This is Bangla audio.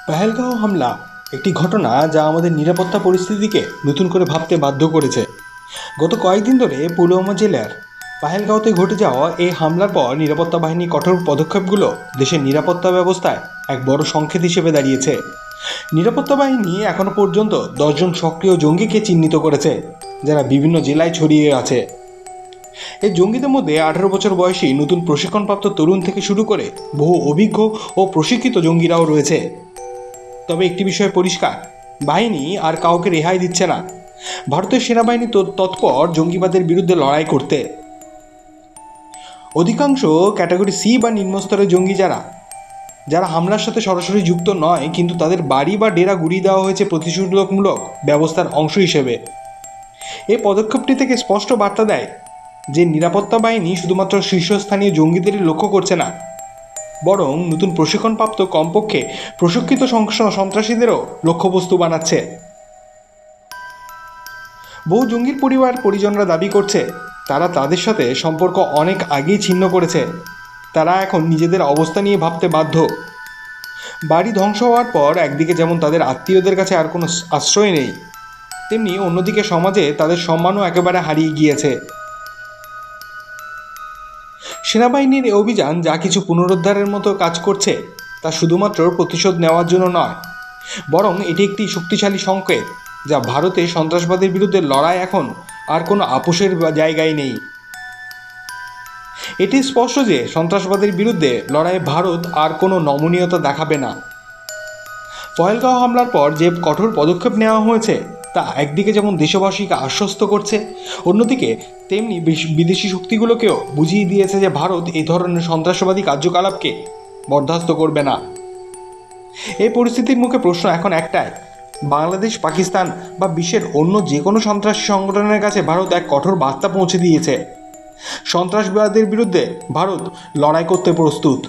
পহেলগাঁও হামলা একটি ঘটনা যা আমাদের নিরাপত্তা পরিস্থিতিকে নতুন করে ভাবতে বাধ্য করেছে। গত কয়েকদিন ধরে পুলওয়ামা জেলার পহেলগাঁওতে ঘটে যাওয়া এই হামলার পর নিরাপত্তা বাহিনীর কঠোর পদক্ষেপগুলো দেশের নিরাপত্তা ব্যবস্থায় এক বড় সংকেত হিসেবে দাঁড়িয়েছে। নিরাপত্তা বাহিনী এখনও পর্যন্ত 10 জন সক্রিয় জঙ্গিকে চিহ্নিত করেছে, যারা বিভিন্ন জেলায় ছড়িয়ে আছে। এই জঙ্গিদের মধ্যে 18 বছর বয়সী নতুন প্রশিক্ষণপ্রাপ্ত তরুণ থেকে শুরু করে বহু অভিজ্ঞ ও প্রশিক্ষিত জঙ্গিরাও রয়েছে। তবে একটি বিষয় পরিষ্কার, বাহিনী আর কাউকে রেহাই দিচ্ছে না ভারতের সেনাবাহিনী তৎপর জঙ্গিবাদের বিরুদ্ধে লড়াই করতে। অধিকাংশ ক্যাটাগরি সি বা নিম্নস্তরের জঙ্গি যারা হামলার সাথে সরাসরি যুক্ত নয়, কিন্তু তাদের বাড়ি বা ডেরা গুড়িয়ে দেওয়া হয়েছে প্রতিশোধমূলক ব্যবস্থার অংশ হিসেবে। এই পদক্ষেপটি থেকে স্পষ্ট বার্তা দেয় যে নিরাপত্তা বাহিনী শুধুমাত্র শীর্ষস্থানীয় জঙ্গিদেরই লক্ষ্য করছে না, বরং নতুন প্রশিক্ষণপ্রাপ্ত কমপক্ষে প্রশিক্ষিত সন্ত্রাসীদেরও লক্ষ্যবস্তু বানাচ্ছে। বহু জঙ্গির পরিজনরা দাবি করছে তারা তাদের সাথে সম্পর্ক অনেক আগেই ছিন্ন করেছে। তারা এখন নিজেদের অবস্থা নিয়ে ভাবতে বাধ্য। বাড়ি ধ্বংস হওয়ার পর একদিকে যেমন তাদের আত্মীয়দের কাছে আর কোনো আশ্রয় নেই, তেমনি অন্যদিকে সমাজে তাদের সম্মানও একেবারে হারিয়ে গিয়েছে। সেনাবাহিনীর এই অভিযান যা কিছু পুনরুদ্ধারের মতো কাজ করছে, তা শুধুমাত্র প্রতিশোধ নেওয়ার জন্য নয়, বরং এটি একটি শক্তিশালী সংকেত যা ভারতে সন্ত্রাসবাদের বিরুদ্ধে লড়াই এখন আর কোনো আপোষের জায়গায় নেই। এটি স্পষ্ট যে সন্ত্রাসবাদের বিরুদ্ধে লড়াইয়ে ভারত আর কোনো নমনীয়তা দেখাবে না। পহেলগাঁও হামলার পর যে কঠোর পদক্ষেপ নেওয়া হয়েছে তা একদিকে যেমন দেশবাসীকে আশ্বস্ত করছে, অন্যদিকে তেমনি বিদেশি শক্তিগুলোকেও বুঝিয়ে দিয়েছে যে ভারত এই ধরনের সন্ত্রাসবাদী কার্যকলাপকে বরদাস্ত করবে না। এই পরিস্থিতির মুখে প্রশ্ন এখন একটাই, বাংলাদেশ, পাকিস্তান বা বিশ্বের অন্য যে কোনো সন্ত্রাসী সংগঠনের কাছে ভারত এক কঠোর বার্তা পৌঁছে দিয়েছে, সন্ত্রাসবাদের বিরুদ্ধে ভারত লড়াই করতে প্রস্তুত।